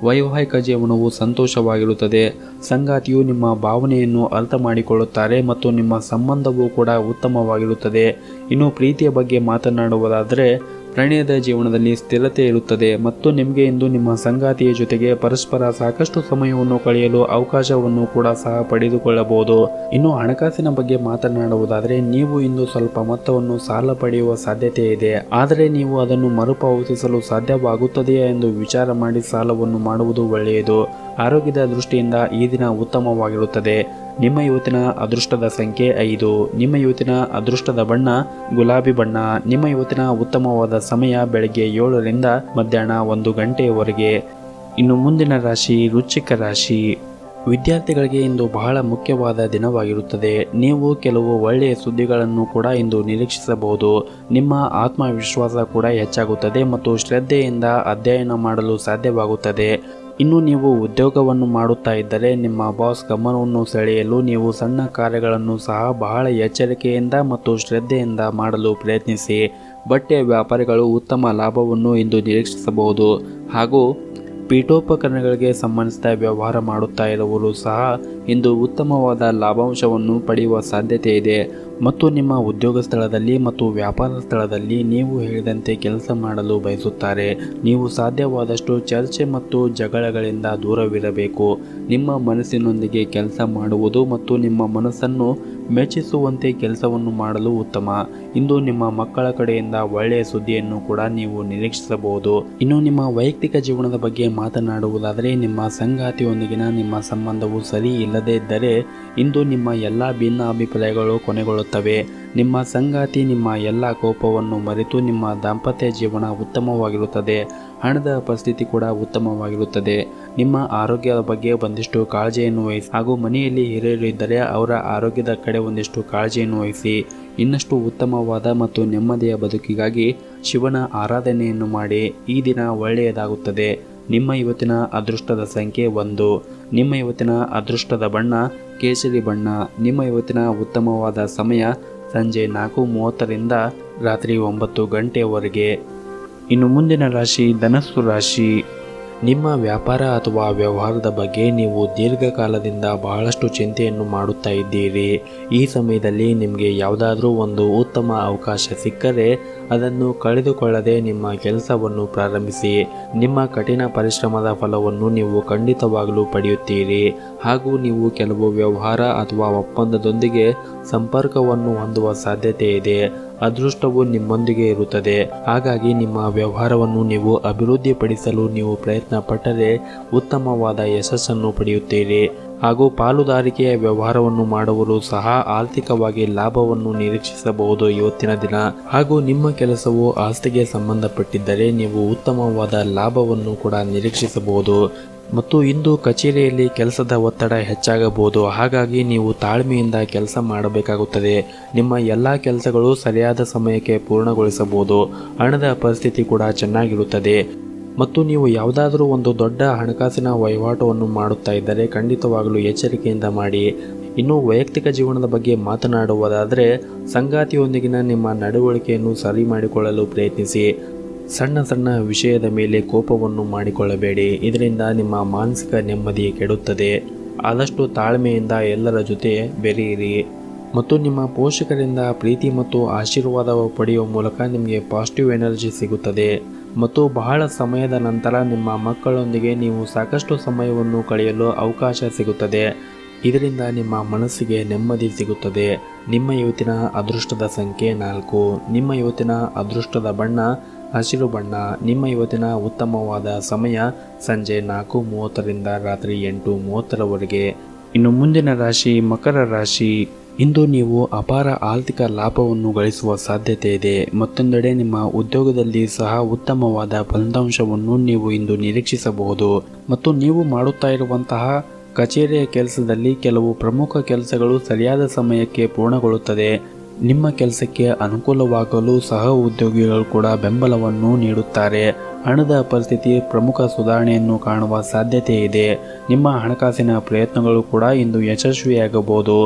ವೈವಾಹಿಕ ಜೀವನವು ಸಂತೋಷವಾಗಿರುತ್ತದೆ. ಸಂಗಾತಿಯು ನಿಮ್ಮ ಭಾವನೆಯನ್ನು ಅರ್ಥ ಮಾಡಿಕೊಳ್ಳುತ್ತಾರೆ ಮತ್ತು ನಿಮ್ಮ ಸಂಬಂಧವೂ ಕೂಡ ಉತ್ತಮವಾಗಿರುತ್ತದೆ. ಇನ್ನು ಪ್ರೀತಿಯ ಬಗ್ಗೆ ಮಾತನಾಡುವುದಾದರೆ ಪ್ರಣಯದ ಜೀವನದಲ್ಲಿ ಸ್ಥಿರತೆ ಇರುತ್ತದೆ ಮತ್ತು ನಿಮಗೆ ಇಂದು ನಿಮ್ಮ ಸಂಗಾತಿಯ ಜೊತೆಗೆ ಪರಸ್ಪರ ಸಾಕಷ್ಟು ಸಮಯವನ್ನು ಕಳೆಯಲು ಅವಕಾಶವನ್ನು ಕೂಡ ಸಹ ಪಡೆದುಕೊಳ್ಳಬಹುದು. ಇನ್ನು ಹಣಕಾಸಿನ ಬಗ್ಗೆ ಮಾತನಾಡುವುದಾದರೆ ನೀವು ಇಂದು ಸ್ವಲ್ಪ ಮೊತ್ತವನ್ನು ಸಾಲ ಪಡೆಯುವ ಸಾಧ್ಯತೆ ಇದೆ, ಆದರೆ ನೀವು ಅದನ್ನು ಮರುಪಾವತಿಸಲು ಸಾಧ್ಯವಾಗುತ್ತದೆಯೇ ಎಂದು ವಿಚಾರ ಮಾಡಿ ಸಾಲವನ್ನು ಮಾಡುವುದು ಒಳ್ಳೆಯದು. ಆರೋಗ್ಯದ ದೃಷ್ಟಿಯಿಂದ ಈ ದಿನ ಉತ್ತಮವಾಗಿರುತ್ತದೆ. ನಿಮ್ಮ ಇವತ್ತಿನ ಅದೃಷ್ಟದ ಸಂಖ್ಯೆ 5. ನಿಮ್ಮ ಇವತ್ತಿನ ಅದೃಷ್ಟದ ಬಣ್ಣ ಗುಲಾಬಿ ಬಣ್ಣ. ನಿಮ್ಮ ಇವತ್ತಿನ ಉತ್ತಮವಾದ ಸಮಯ ಬೆಳಗ್ಗೆ 7ರಿಂದ ಮಧ್ಯಾಹ್ನ 1 ಗಂಟೆಯವರೆಗೆ. ಇನ್ನು ಮುಂದಿನ ರಾಶಿ ವೃಶ್ಚಿಕ ರಾಶಿ. ವಿದ್ಯಾರ್ಥಿಗಳಿಗೆ ಇಂದು ಬಹಳ ಮುಖ್ಯವಾದ ದಿನವಾಗಿರುತ್ತದೆ. ನೀವು ಕೆಲವು ಒಳ್ಳೆಯ ಸುದ್ದಿಗಳನ್ನು ಕೂಡ ಇಂದು ನಿರೀಕ್ಷಿಸಬಹುದು. ನಿಮ್ಮ ಆತ್ಮವಿಶ್ವಾಸ ಕೂಡ ಹೆಚ್ಚಾಗುತ್ತದೆ ಮತ್ತು ಶ್ರದ್ಧೆಯಿಂದ ಅಧ್ಯಯನ ಮಾಡಲು ಸಾಧ್ಯವಾಗುತ್ತದೆ. ಇನ್ನು ನೀವು ಉದ್ಯೋಗವನ್ನು ಮಾಡುತ್ತಾ ಇದ್ದರೆ ನಿಮ್ಮ ಬಾಸ್ ಗಮನವನ್ನು ಸೆಳೆಯಲು ನೀವು ಸಣ್ಣ ಕಾರ್ಯಗಳನ್ನು ಸಹ ಬಹಳ ಎಚ್ಚರಿಕೆಯಿಂದ ಮತ್ತು ಶ್ರದ್ಧೆಯಿಂದ ಮಾಡಲು ಪ್ರಯತ್ನಿಸಿ. ಬಟ್ಟೆ ವ್ಯಾಪಾರಿಗಳು ಉತ್ತಮ ಲಾಭವನ್ನು ಇಂದು ನಿರೀಕ್ಷಿಸಬಹುದು. ಹಾಗೂ ಪೀಠೋಪಕರಣಗಳಿಗೆ ಸಂಬಂಧಿಸಿದ ವ್ಯವಹಾರ ಮಾಡುತ್ತಾ ಇರುವವರು ಸಹ ಇಂದು ಉತ್ತಮವಾದ ಲಾಭಾಂಶವನ್ನು ಪಡೆಯುವ ಸಾಧ್ಯತೆ ಇದೆ. ಮತ್ತು ನಿಮ್ಮ ಉದ್ಯೋಗ ಸ್ಥಳದಲ್ಲಿ ಮತ್ತು ವ್ಯಾಪಾರ ಸ್ಥಳದಲ್ಲಿ ನೀವು ಹೇಳಿದಂತೆ ಕೆಲಸ ಮಾಡಲು ಬಯಸುತ್ತಾರೆ. ನೀವು ಸಾಧ್ಯವಾದಷ್ಟು ಚರ್ಚೆ ಮತ್ತು ಜಗಳಗಳಿಂದ ದೂರವಿರಬೇಕು. ನಿಮ್ಮ ಮನಸ್ಸಿನೊಂದಿಗೆ ಕೆಲಸ ಮಾಡುವುದು ಮತ್ತು ನಿಮ್ಮ ಮನಸ್ಸನ್ನು ಮೆಚ್ಚಿಸುವಂತೆ ಕೆಲಸವನ್ನು ಮಾಡಲು ಉತ್ತಮ. ಇಂದು ನಿಮ್ಮ ಮಕ್ಕಳ ಕಡೆಯಿಂದ ಒಳ್ಳೆಯ ಸುದ್ದಿಯನ್ನು ಕೂಡ ನೀವು ನಿರೀಕ್ಷಿಸಬಹುದು. ಇನ್ನು ನಿಮ್ಮ ವೈಯಕ್ತಿಕ ಜೀವನದ ಬಗ್ಗೆ ಮಾತನಾಡುವುದಾದರೆ ನಿಮ್ಮ ಸಂಗಾತಿಯೊಂದಿಗಿನ ನಿಮ್ಮ ಸಂಬಂಧವು ಸರಿ ಇಲ್ಲದೇ ಇದ್ದರೆ ಇಂದು ನಿಮ್ಮ ಎಲ್ಲ ಭಿನ್ನ ಅಭಿಪ್ರಾಯಗಳು ಕೊನೆಗೊಳ್ಳುತ್ತವೆ. ನಿಮ್ಮ ಸಂಗಾತಿ ನಿಮ್ಮ ಎಲ್ಲ ಕೋಪವನ್ನು ಮರೆತು ನಿಮ್ಮ ದಾಂಪತ್ಯ ಜೀವನ ಉತ್ತಮವಾಗಿರುತ್ತದೆ. ಹಣದ ಪರಿಸ್ಥಿತಿ ಕೂಡ ಉತ್ತಮವಾಗಿರುತ್ತದೆ. ನಿಮ್ಮ ಆರೋಗ್ಯದ ಬಗ್ಗೆ ಒಂದಿಷ್ಟು ಕಾಳಜಿಯನ್ನು ವಹಿಸಿ. ಹಾಗೂ ಮನೆಯಲ್ಲಿ ಹಿರಿಯರು ಇದ್ದರೆ ಅವರ ಆರೋಗ್ಯದ ಕಡೆ ಒಂದಿಷ್ಟು ಕಾಳಜಿಯನ್ನು ವಹಿಸಿ. ಇನ್ನಷ್ಟು ಉತ್ತಮವಾದ ಮತ್ತು ನೆಮ್ಮದಿಯ ಬದುಕಿಗಾಗಿ ಶಿವನ ಆರಾಧನೆಯನ್ನು ಮಾಡಿ. ಈ ದಿನ ಒಳ್ಳೆಯದಾಗುತ್ತದೆ. ನಿಮ್ಮ ಇವತ್ತಿನ ಅದೃಷ್ಟದ ಸಂಖ್ಯೆ 1. ನಿಮ್ಮ ಇವತ್ತಿನ ಅದೃಷ್ಟದ ಬಣ್ಣ ಕೇಸರಿ ಬಣ್ಣ. ನಿಮ್ಮ ಇವತ್ತಿನ ಉತ್ತಮವಾದ ಸಮಯ ಸಂಜೆ 4:30ರಿಂದ ರಾತ್ರಿ 9 ಗಂಟೆಯವರೆಗೆ. ಇನ್ನು ಮುಂದಿನ ರಾಶಿ ಧನಸ್ಸು ರಾಶಿ. ನಿಮ್ಮ ವ್ಯಾಪಾರ ಅಥವಾ ವ್ಯವಹಾರದ ಬಗ್ಗೆ ನೀವು ದೀರ್ಘಕಾಲದಿಂದ ಬಹಳಷ್ಟು ಚಿಂತೆಯನ್ನು ಮಾಡುತ್ತಾ ಇದ್ದೀರಿ. ಈ ಸಮಯದಲ್ಲಿ ನಿಮಗೆ ಯಾವುದಾದ್ರೂ ಒಂದು ಉತ್ತಮ ಅವಕಾಶ ಸಿಕ್ಕರೆ ಅದನ್ನು ಕಳೆದುಕೊಳ್ಳದೆ ನಿಮ್ಮ ಕೆಲಸವನ್ನು ಪ್ರಾರಂಭಿಸಿ. ನಿಮ್ಮ ಕಠಿಣ ಪರಿಶ್ರಮದ ಫಲವನ್ನು ನೀವು ಖಂಡಿತವಾಗಲೂ ಪಡೆಯುತ್ತೀರಿ. ಹಾಗೂ ನೀವು ಕೆಲವು ವ್ಯವಹಾರ ಅಥವಾ ಒಪ್ಪಂದದೊಂದಿಗೆ ಸಂಪರ್ಕವನ್ನು ಹೊಂದುವ ಸಾಧ್ಯತೆ ಇದೆ. ಅದೃಷ್ಟವು ನಿಮ್ಮೊಂದಿಗೆ ಇರುತ್ತದೆ. ಹಾಗಾಗಿ ನಿಮ್ಮ ವ್ಯವಹಾರವನ್ನು ನೀವು ಅಭಿವೃದ್ಧಿಪಡಿಸಲು ನೀವು ಪ್ರಯತ್ನ ಪಟ್ಟರೆ ಉತ್ತಮವಾದ ಯಶಸ್ಸನ್ನು ಪಡೆಯುತ್ತೀರಿ. ಹಾಗೂ ಪಾಲುದಾರಿಕೆಯ ವ್ಯವಹಾರವನ್ನು ಮಾಡುವವರು ಸಹ ಆರ್ಥಿಕವಾಗಿ ಲಾಭವನ್ನು ನಿರೀಕ್ಷಿಸಬಹುದು ಇವತ್ತಿನ ದಿನ. ಹಾಗೂ ನಿಮ್ಮ ಕೆಲಸವು ಆಸ್ತಿಗೆ ಸಂಬಂಧಪಟ್ಟಿದ್ದರೆ ನೀವು ಉತ್ತಮವಾದ ಲಾಭವನ್ನು ಕೂಡ ನಿರೀಕ್ಷಿಸಬಹುದು. ಮತ್ತು ಇಂದು ಕಚೇರಿಯಲ್ಲಿ ಕೆಲಸದ ಒತ್ತಡ ಹೆಚ್ಚಾಗಬಹುದು. ಹಾಗಾಗಿ ನೀವು ತಾಳ್ಮೆಯಿಂದ ಕೆಲಸ ಮಾಡಬೇಕಾಗುತ್ತದೆ. ನಿಮ್ಮ ಎಲ್ಲ ಕೆಲಸಗಳು ಸರಿಯಾದ ಸಮಯಕ್ಕೆ ಪೂರ್ಣಗೊಳಿಸಬಹುದು. ಹಣದ ಪರಿಸ್ಥಿತಿ ಕೂಡ ಚೆನ್ನಾಗಿರುತ್ತದೆ. ಮತ್ತು ನೀವು ಯಾವುದಾದರೂ ಒಂದು ದೊಡ್ಡ ಹಣಕಾಸಿನ ವಹಿವಾಟವನ್ನು ಮಾಡುತ್ತಾ ಇದ್ದರೆ ಖಂಡಿತವಾಗಲೂ ಎಚ್ಚರಿಕೆಯಿಂದ ಮಾಡಿ. ಇನ್ನು ವೈಯಕ್ತಿಕ ಜೀವನದ ಬಗ್ಗೆ ಮಾತನಾಡುವುದಾದರೆ ಸಂಗಾತಿಯೊಂದಿಗಿನ ನಿಮ್ಮ ನಡವಳಿಕೆಯನ್ನು ಸರಿ ಮಾಡಿಕೊಳ್ಳಲು ಪ್ರಯತ್ನಿಸಿ. ಸಣ್ಣ ಸಣ್ಣ ವಿಷಯದ ಮೇಲೆ ಕೋಪವನ್ನು ಮಾಡಿಕೊಳ್ಳಬೇಡಿ. ಇದರಿಂದ ನಿಮ್ಮ ಮಾನಸಿಕ ನೆಮ್ಮದಿ ಕೆಡುತ್ತದೆ. ಆದಷ್ಟು ತಾಳ್ಮೆಯಿಂದ ಎಲ್ಲರ ಜೊತೆ ಬೆರೆಯಿರಿ. ಮತ್ತು ನಿಮ್ಮ ಪೋಷಕರಿಂದ ಪ್ರೀತಿ ಮತ್ತು ಆಶೀರ್ವಾದ ಪಡೆಯುವ ಮೂಲಕ ನಿಮಗೆ ಪಾಸಿಟಿವ್ ಎನರ್ಜಿ ಸಿಗುತ್ತದೆ. ಮತ್ತು ಬಹಳ ಸಮಯದ ನಂತರ ನಿಮ್ಮ ಮಕ್ಕಳೊಂದಿಗೆ ನೀವು ಸಾಕಷ್ಟು ಸಮಯವನ್ನು ಕಳೆಯಲು ಅವಕಾಶ ಸಿಗುತ್ತದೆ. ಇದರಿಂದ ನಿಮ್ಮ ಮನಸ್ಸಿಗೆ ನೆಮ್ಮದಿ ಸಿಗುತ್ತದೆ. ನಿಮ್ಮ ಇವತ್ತಿನ ಅದೃಷ್ಟದ ಸಂಖ್ಯೆ 4. ನಿಮ್ಮ ಇವತ್ತಿನ ಅದೃಷ್ಟದ ಬಣ್ಣ ಹಸಿರು ಬಣ್ಣ. ನಿಮ್ಮ ಇವತ್ತಿನ ಉತ್ತಮವಾದ ಸಮಯ ಸಂಜೆ 4:30ರಿಂದ ರಾತ್ರಿ 8:30ರವರೆಗೆ. ಇನ್ನು ಮುಂದಿನ ರಾಶಿ ಮಕರ ರಾಶಿ. ಇಂದು ನೀವು ಅಪಾರ ಆರ್ಥಿಕ ಲಾಭವನ್ನು ಗಳಿಸುವ ಸಾಧ್ಯತೆ ಇದೆ. ಮತ್ತೊಂದೆಡೆ ನಿಮ್ಮ ಉದ್ಯೋಗದಲ್ಲಿ ಸಹ ಉತ್ತಮವಾದ ಫಲಿತಾಂಶವನ್ನು ನೀವು ಇಂದು ನಿರೀಕ್ಷಿಸಬಹುದು. ಮತ್ತು ನೀವು ಮಾಡುತ್ತಾ ಇರುವಂತಹ ಕಚೇರಿಯ ಕೆಲಸದಲ್ಲಿ ಕೆಲವು ಪ್ರಮುಖ ಕೆಲಸಗಳು ಸರಿಯಾದ ಸಮಯಕ್ಕೆ ಪೂರ್ಣಗೊಳ್ಳುತ್ತದೆ. ನಿಮ್ಮ ಕೆಲಸಕ್ಕೆ ಅನುಕೂಲವಾಗಲು ಸಹ ಉದ್ಯೋಗಿಗಳು ಕೂಡ ಬೆಂಬಲವನ್ನು ನೀಡುತ್ತಾರೆ. ಹಣದ ಪರಿಸ್ಥಿತಿ ಪ್ರಮುಖ ಸುಧಾರಣೆಯನ್ನು ಕಾಣುವ ಸಾಧ್ಯತೆ ಇದೆ. ನಿಮ್ಮ ಹಣಕಾಸಿನ ಪ್ರಯತ್ನಗಳು ಕೂಡ ಇಂದು ಯಶಸ್ವಿಯಾಗಬಹುದು.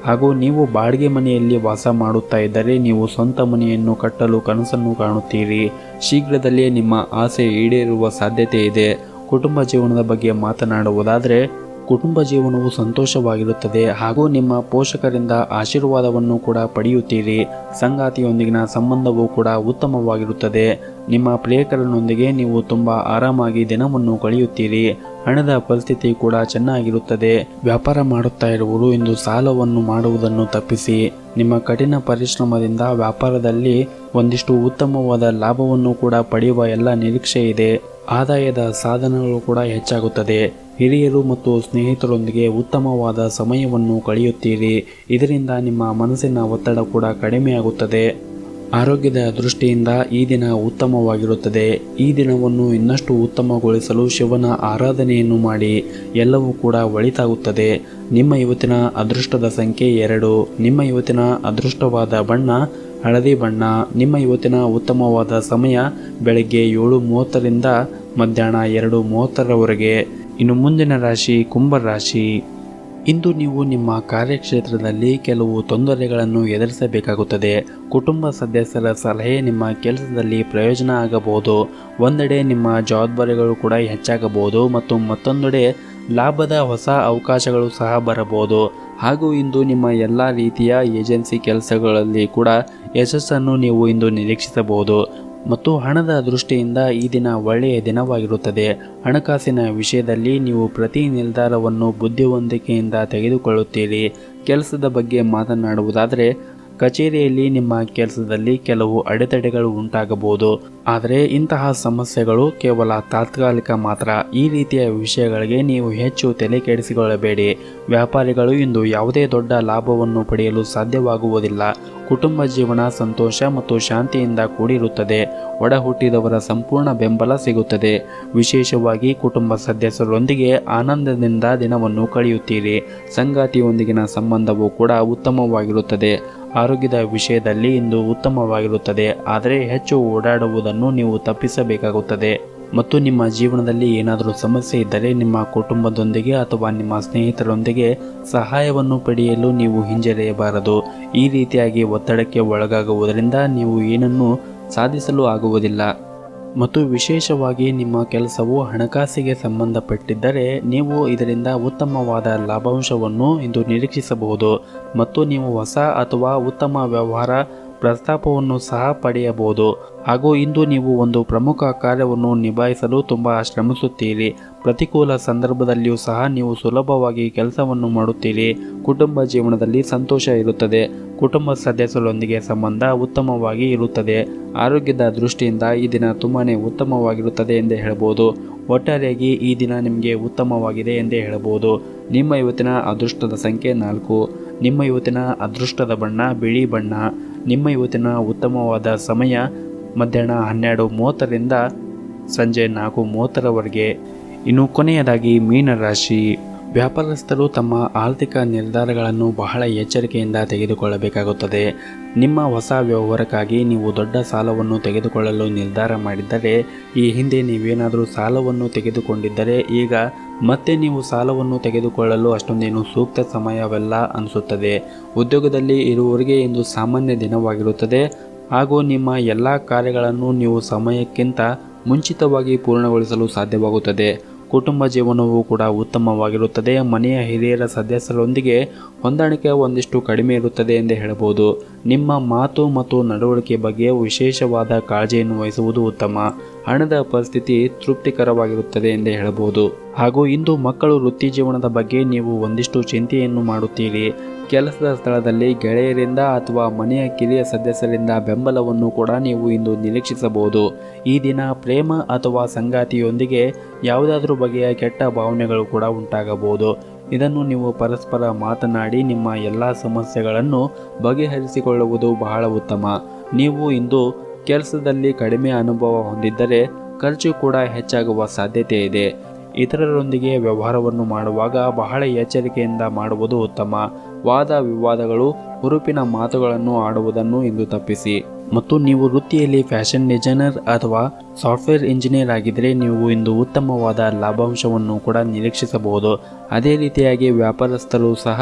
ಹಾಗೂ ನೀವು ಬಾಡಿಗೆ ಮನೆಯಲ್ಲಿ ವಾಸ ಮಾಡುತ್ತಾ ಇದ್ದರೆ ನೀವು ಸ್ವಂತ ಮನೆಯನ್ನು ಕಟ್ಟಲು ಕನಸನ್ನು ಕಾಣುತ್ತೀರಿ. ಶೀಘ್ರದಲ್ಲೇ ನಿಮ್ಮ ಆಸೆ ಈಡೇರುವ ಸಾಧ್ಯತೆ ಇದೆ. ಕುಟುಂಬ ಜೀವನದ ಬಗ್ಗೆ ಮಾತನಾಡುವುದಾದರೆ ಕುಟುಂಬ ಜೀವನವು ಸಂತೋಷವಾಗಿರುತ್ತದೆ. ಹಾಗೂ ನಿಮ್ಮ ಪೋಷಕರಿಂದ ಆಶೀರ್ವಾದವನ್ನು ಕೂಡ ಪಡೆಯುತ್ತೀರಿ. ಸಂಗಾತಿಯೊಂದಿಗಿನ ಸಂಬಂಧವೂ ಕೂಡ ಉತ್ತಮವಾಗಿರುತ್ತದೆ. ನಿಮ್ಮ ಪ್ರಿಯಕರನೊಂದಿಗೆ ನೀವು ತುಂಬ ಆರಾಮಾಗಿ ದಿನವನ್ನು ಕಳೆಯುತ್ತೀರಿ. ಹಣದ ಪರಿಸ್ಥಿತಿ ಕೂಡ ಚೆನ್ನಾಗಿರುತ್ತದೆ. ವ್ಯಾಪಾರ ಮಾಡುತ್ತಾ ಇರುವವರು ಇಂದು ಸಾಲವನ್ನು ಮಾಡುವುದನ್ನು ತಪ್ಪಿಸಿ. ನಿಮ್ಮ ಕಠಿಣ ಪರಿಶ್ರಮದಿಂದ ವ್ಯಾಪಾರದಲ್ಲಿ ಒಂದಿಷ್ಟು ಉತ್ತಮವಾದ ಲಾಭವನ್ನು ಕೂಡ ಪಡೆಯುವ ಎಲ್ಲ ನಿರೀಕ್ಷೆ ಇದೆ. ಆದಾಯದ ಸಾಧನಗಳು ಕೂಡ ಹೆಚ್ಚಾಗುತ್ತದೆ. ಹಿರಿಯರು ಮತ್ತು ಸ್ನೇಹಿತರೊಂದಿಗೆ ಉತ್ತಮವಾದ ಸಮಯವನ್ನು ಕಳೆಯುತ್ತೀರಿ. ಇದರಿಂದ ನಿಮ್ಮ ಮನಸ್ಸಿನ ಒತ್ತಡ ಕೂಡ ಕಡಿಮೆಯಾಗುತ್ತದೆ. ಆರೋಗ್ಯದ ದೃಷ್ಟಿಯಿಂದ ಈ ದಿನ ಉತ್ತಮವಾಗಿರುತ್ತದೆ. ಈ ದಿನವನ್ನು ಇನ್ನಷ್ಟು ಉತ್ತಮಗೊಳಿಸಲು ಶಿವನ ಆರಾಧನೆಯನ್ನು ಮಾಡಿ. ಎಲ್ಲವೂ ಕೂಡ ಒಳಿತಾಗುತ್ತದೆ. ನಿಮ್ಮ ಇವತ್ತಿನ ಅದೃಷ್ಟದ ಸಂಖ್ಯೆ 2. ನಿಮ್ಮ ಇವತ್ತಿನ ಅದೃಷ್ಟವಾದ ಬಣ್ಣ ಹಳದಿ ಬಣ್ಣ. ನಿಮ್ಮ ಇವತ್ತಿನ ಉತ್ತಮವಾದ ಸಮಯ ಬೆಳಗ್ಗೆ 7:30ರಿಂದ ಮಧ್ಯಾಹ್ನ 2:30ರವರೆಗೆ. ಇನ್ನು ಮುಂದಿನ ರಾಶಿ ಕುಂಭ ರಾಶಿ. ಇಂದು ನೀವು ನಿಮ್ಮ ಕಾರ್ಯಕ್ಷೇತ್ರದಲ್ಲಿ ಕೆಲವು ತೊಂದರೆಗಳನ್ನು ಎದುರಿಸಬೇಕಾಗುತ್ತದೆ. ಕುಟುಂಬ ಸದಸ್ಯರ ಸಲಹೆ ನಿಮ್ಮ ಕೆಲಸದಲ್ಲಿ ಪ್ರಯೋಜನ ಆಗಬಹುದು. ಒಂದೆಡೆ ನಿಮ್ಮ ಜವಾಬ್ದಾರಿಗಳು ಕೂಡ ಹೆಚ್ಚಾಗಬಹುದು ಮತ್ತು ಮತ್ತೊಂದೆಡೆ ಲಾಭದ ಹೊಸ ಅವಕಾಶಗಳು ಸಹ ಬರಬಹುದು. ಹಾಗೂ ಇಂದು ನಿಮ್ಮ ಎಲ್ಲ ರೀತಿಯ ಏಜೆನ್ಸಿ ಕೆಲಸಗಳಲ್ಲಿ ಕೂಡ ಯಶಸ್ಸನ್ನು ನೀವು ಇಂದು ನಿರೀಕ್ಷಿಸಬಹುದು. ಮತ್ತು ಹಣದ ದೃಷ್ಟಿಯಿಂದ ಈ ದಿನ ಒಳ್ಳೆಯ ದಿನವಾಗಿರುತ್ತದೆ. ಹಣಕಾಸಿನ ವಿಷಯದಲ್ಲಿ ನೀವು ಪ್ರತಿ ನಿರ್ಧಾರವನ್ನು ಬುದ್ಧಿವಂತಿಕೆಯಿಂದ ತೆಗೆದುಕೊಳ್ಳುತ್ತೀರಿ. ಕೆಲಸದ ಬಗ್ಗೆ ಮಾತನಾಡುವುದಾದರೆ ಕಚೇರಿಯಲ್ಲಿ ನಿಮ್ಮ ಕೆಲಸದಲ್ಲಿ ಕೆಲವು ಅಡೆತಡೆಗಳು ಉಂಟಾಗಬಹುದು. ಆದರೆ ಇಂತಹ ಸಮಸ್ಯೆಗಳು ಕೇವಲ ತಾತ್ಕಾಲಿಕ ಮಾತ್ರ. ಈ ರೀತಿಯ ವಿಷಯಗಳಿಗೆ ನೀವು ಹೆಚ್ಚು ತಲೆ ಕೆಡಿಸಿಕೊಳ್ಳಬೇಡಿ. ವ್ಯಾಪಾರಿಗಳು ಇಂದು ಯಾವುದೇ ದೊಡ್ಡ ಲಾಭವನ್ನು ಪಡೆಯಲು ಸಾಧ್ಯವಾಗುವುದಿಲ್ಲ. ಕುಟುಂಬ ಜೀವನ ಸಂತೋಷ ಮತ್ತು ಶಾಂತಿಯಿಂದ ಕೂಡಿರುತ್ತದೆ. ಒಡ ಹುಟ್ಟಿದವರ ಸಂಪೂರ್ಣ ಬೆಂಬಲ ಸಿಗುತ್ತದೆ. ವಿಶೇಷವಾಗಿ ಕುಟುಂಬ ಸದಸ್ಯರೊಂದಿಗೆ ಆನಂದದಿಂದ ದಿನವನ್ನು ಕಳೆಯುತ್ತೀರಿ. ಸಂಗಾತಿಯೊಂದಿಗಿನ ಸಂಬಂಧವೂ ಕೂಡ ಉತ್ತಮವಾಗಿರುತ್ತದೆ. ಆರೋಗ್ಯದ ವಿಷಯದಲ್ಲಿ ಇಂದು ಉತ್ತಮವಾಗಿರುತ್ತದೆ. ಆದರೆ ಹೆಚ್ಚು ಓಡಾಡುವುದನ್ನು ನೀವು ತಪ್ಪಿಸಬೇಕಾಗುತ್ತದೆ. ಮತ್ತು ನಿಮ್ಮ ಜೀವನದಲ್ಲಿ ಏನಾದರೂ ಸಮಸ್ಯೆ ಇದ್ದರೆ ನಿಮ್ಮ ಕುಟುಂಬದೊಂದಿಗೆ ಅಥವಾ ನಿಮ್ಮ ಸ್ನೇಹಿತರೊಂದಿಗೆ ಸಹಾಯವನ್ನು ಪಡೆಯಲು ನೀವು ಹಿಂಜರಿಯಬಾರದು. ಈ ರೀತಿಯಾಗಿ ಒತ್ತಡಕ್ಕೆ ಒಳಗಾಗುವುದರಿಂದ ನೀವು ಏನನ್ನೂ ಸಾಧಿಸಲು ಆಗುವುದಿಲ್ಲ. ಮತ್ತು ವಿಶೇಷವಾಗಿ ನಿಮ್ಮ ಕೆಲಸವು ಹಣಕಾಸಿಗೆ ಸಂಬಂಧಪಟ್ಟಿದ್ದರೆ ನೀವು ಇದರಿಂದ ಉತ್ತಮವಾದ ಲಾಭಾಂಶವನ್ನು ಇಂದು ನಿರೀಕ್ಷಿಸಬಹುದು. ಮತ್ತು ನೀವು ಹೊಸ ಅಥವಾ ಉತ್ತಮ ವ್ಯವಹಾರ ಪ್ರಸ್ತಾಪವನ್ನು ಸಹ ಪಡೆಯಬಹುದು. ಹಾಗೂ ಇಂದು ನೀವು ಒಂದು ಪ್ರಮುಖ ಕಾರ್ಯವನ್ನು ನಿಭಾಯಿಸಲು ತುಂಬ ಶ್ರಮಿಸುತ್ತೀರಿ. ಪ್ರತಿಕೂಲ ಸಂದರ್ಭದಲ್ಲಿಯೂ ಸಹ ನೀವು ಸುಲಭವಾಗಿ ಕೆಲಸವನ್ನು ಮಾಡುತ್ತೀರಿ. ಕುಟುಂಬ ಜೀವನದಲ್ಲಿ ಸಂತೋಷ ಇರುತ್ತದೆ. ಕುಟುಂಬ ಸದಸ್ಯರೊಂದಿಗೆ ಸಂಬಂಧ ಉತ್ತಮವಾಗಿ ಇರುತ್ತದೆ. ಆರೋಗ್ಯದ ದೃಷ್ಟಿಯಿಂದ ಈ ದಿನ ತುಂಬಾ ಉತ್ತಮವಾಗಿರುತ್ತದೆ ಎಂದೇ ಹೇಳ್ಬೋದು. ಒಟ್ಟಾರೆಯಾಗಿ ಈ ದಿನ ನಿಮಗೆ ಉತ್ತಮವಾಗಿದೆ ಎಂದೇ ಹೇಳ್ಬೋದು. ನಿಮ್ಮ ಇವತ್ತಿನ ಅದೃಷ್ಟದ ಸಂಖ್ಯೆ 4. ನಿಮ್ಮ ಇವತ್ತಿನ ಅದೃಷ್ಟದ ಬಣ್ಣ ಬಿಳಿ ಬಣ್ಣ. ನಿಮ್ಮ ಇವತ್ತಿನ ಉತ್ತಮವಾದ ಸಮಯ ಮಧ್ಯಾಹ್ನ 12:30ರಿಂದ ಸಂಜೆ 4:30ರವರೆಗೆ. ಇನ್ನು ಕೊನೆಯದಾಗಿ ಮೀನರಾಶಿ. ವ್ಯಾಪಾರಸ್ಥರು ತಮ್ಮ ಆರ್ಥಿಕ ನಿರ್ಧಾರಗಳನ್ನು ಬಹಳ ಎಚ್ಚರಿಕೆಯಿಂದ ತೆಗೆದುಕೊಳ್ಳಬೇಕಾಗುತ್ತದೆ. ನಿಮ್ಮ ಹೊಸ ವ್ಯವಹಾರಕ್ಕಾಗಿ ನೀವು ದೊಡ್ಡ ಸಾಲವನ್ನು ತೆಗೆದುಕೊಳ್ಳಲು ನಿರ್ಧಾರ ಮಾಡಿದ್ದರೆ, ಈ ಹಿಂದೆ ನೀವೇನಾದರೂ ಸಾಲವನ್ನು ತೆಗೆದುಕೊಂಡಿದ್ದರೆ ಈಗ ಮತ್ತೆ ನೀವು ಸಾಲವನ್ನು ತೆಗೆದುಕೊಳ್ಳಲು ಅಷ್ಟೊಂದೇನು ಸೂಕ್ತ ಸಮಯವಲ್ಲ ಅನಿಸುತ್ತದೆ. ಉದ್ಯೋಗದಲ್ಲಿ ಇರುವವರಿಗೆ ಇಂದು ಸಾಮಾನ್ಯ ದಿನವಾಗಿರುತ್ತದೆ ಹಾಗೂ ನಿಮ್ಮ ಎಲ್ಲ ಕಾರ್ಯಗಳನ್ನು ನೀವು ಸಮಯಕ್ಕಿಂತ ಮುಂಚಿತವಾಗಿ ಪೂರ್ಣಗೊಳಿಸಲು ಸಾಧ್ಯವಾಗುತ್ತದೆ. ಕುಟುಂಬ ಜೀವನವೂ ಕೂಡ ಉತ್ತಮವಾಗಿರುತ್ತದೆ. ಮನೆಯ ಹಿರಿಯರ ಸದಸ್ಯರೊಂದಿಗೆ ಹೊಂದಾಣಿಕೆ ಒಂದಿಷ್ಟು ಕಡಿಮೆ ಇರುತ್ತದೆ ಎಂದೇ ಹೇಳಬಹುದು. ನಿಮ್ಮ ಮಾತು ಮತ್ತು ನಡವಳಿಕೆ ಬಗ್ಗೆ ವಿಶೇಷವಾದ ಕಾಳಜಿಯನ್ನು ವಹಿಸುವುದು ಉತ್ತಮ. ಹಣದ ಪರಿಸ್ಥಿತಿ ತೃಪ್ತಿಕರವಾಗಿರುತ್ತದೆ ಎಂದೇ ಹೇಳಬಹುದು. ಹಾಗೂ ಇಂದು ಮಕ್ಕಳು ವೃತ್ತಿ ಜೀವನದ ಬಗ್ಗೆ ನೀವು ಒಂದಿಷ್ಟು ಚಿಂತೆಯನ್ನು ಮಾಡುತ್ತೀರಿ. ಕೆಲಸದ ಸ್ಥಳದಲ್ಲಿ ಗೆಳೆಯರಿಂದ ಅಥವಾ ಮನೆಯ ಕಿರಿಯ ಸದಸ್ಯರಿಂದ ಬೆಂಬಲವನ್ನು ಕೂಡ ನೀವು ಇಂದು ನಿರೀಕ್ಷಿಸಬಹುದು. ಈ ದಿನ ಪ್ರೇಮ ಅಥವಾ ಸಂಗಾತಿಯೊಂದಿಗೆ ಯಾವುದಾದ್ರೂ ಬಗೆಯ ಕೆಟ್ಟ ಭಾವನೆಗಳು ಕೂಡ ಉಂಟಾಗಬಹುದು. ಇದನ್ನು ನೀವು ಪರಸ್ಪರ ಮಾತನಾಡಿ ನಿಮ್ಮ ಎಲ್ಲ ಸಮಸ್ಯೆಗಳನ್ನು ಬಗೆಹರಿಸಿಕೊಳ್ಳುವುದು ಬಹಳ ಉತ್ತಮ. ನೀವು ಇಂದು ಕೆಲಸದಲ್ಲಿ ಕಡಿಮೆ ಅನುಭವ ಹೊಂದಿದ್ದರೆ ಖರ್ಚು ಕೂಡ ಹೆಚ್ಚಾಗುವ ಸಾಧ್ಯತೆ ಇದೆ. ಇತರರೊಂದಿಗೆ ವ್ಯವಹಾರವನ್ನು ಮಾಡುವಾಗ ಬಹಳ ಎಚ್ಚರಿಕೆಯಿಂದ ಮಾಡುವುದು ಉತ್ತಮ. ವಾದ ವಿವಾದಗಳು, ಹುರುಪಿನ ಮಾತುಗಳನ್ನು ಆಡುವುದನ್ನು ಇಂದು ತಪ್ಪಿಸಿ. ಮತ್ತು ನೀವು ವೃತ್ತಿಯಲ್ಲಿ ಫ್ಯಾಷನ್ ಡಿಸೈನರ್ ಅಥವಾ ಸಾಫ್ಟ್ವೇರ್ ಇಂಜಿನಿಯರ್ ಆಗಿದ್ದರೆ ನೀವು ಇಂದು ಉತ್ತಮವಾದ ಲಾಭಾಂಶವನ್ನು ಕೂಡ ನಿರೀಕ್ಷಿಸಬಹುದು. ಅದೇ ರೀತಿಯಾಗಿ ವ್ಯಾಪಾರಸ್ಥರು ಸಹ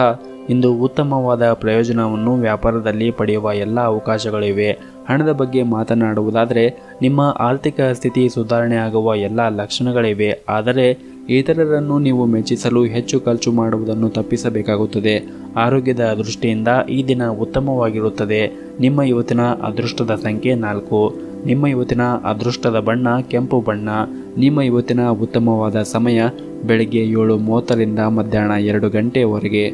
ಇಂದು ಉತ್ತಮವಾದ ಪ್ರಯೋಜನವನ್ನು ವ್ಯಾಪಾರದಲ್ಲಿ ಪಡೆಯುವ ಎಲ್ಲ ಅವಕಾಶಗಳಿವೆ. ಹಣದ ಬಗ್ಗೆ ಮಾತನಾಡುವುದಾದರೆ ನಿಮ್ಮ ಆರ್ಥಿಕ ಸ್ಥಿತಿ ಸುಧಾರಣೆ ಆಗುವ ಎಲ್ಲ ಲಕ್ಷಣಗಳಿವೆ. ಆದರೆ ಇತರರನ್ನು ನೀವು ಮೆಚ್ಚಿಸಲು ಹೆಚ್ಚು ಖರ್ಚು ಮಾಡುವುದನ್ನು ತಪ್ಪಿಸಬೇಕಾಗುತ್ತದೆ. ಆರೋಗ್ಯದ ದೃಷ್ಟಿಯಿಂದ ಈ ದಿನ ಉತ್ತಮವಾಗಿರುತ್ತದೆ. ನಿಮ್ಮ ಇವತ್ತಿನ ಅದೃಷ್ಟದ ಸಂಖ್ಯೆ 4. ನಿಮ್ಮ ಇವತ್ತಿನ ಅದೃಷ್ಟದ ಬಣ್ಣ ಕೆಂಪು ಬಣ್ಣ. ನಿಮ್ಮ ಇವತ್ತಿನ ಉತ್ತಮವಾದ ಸಮಯ ಬೆಳಗ್ಗೆ 7:30ರಿಂದ ಮಧ್ಯಾಹ್ನ 2 ಗಂಟೆಯವರೆಗೆ.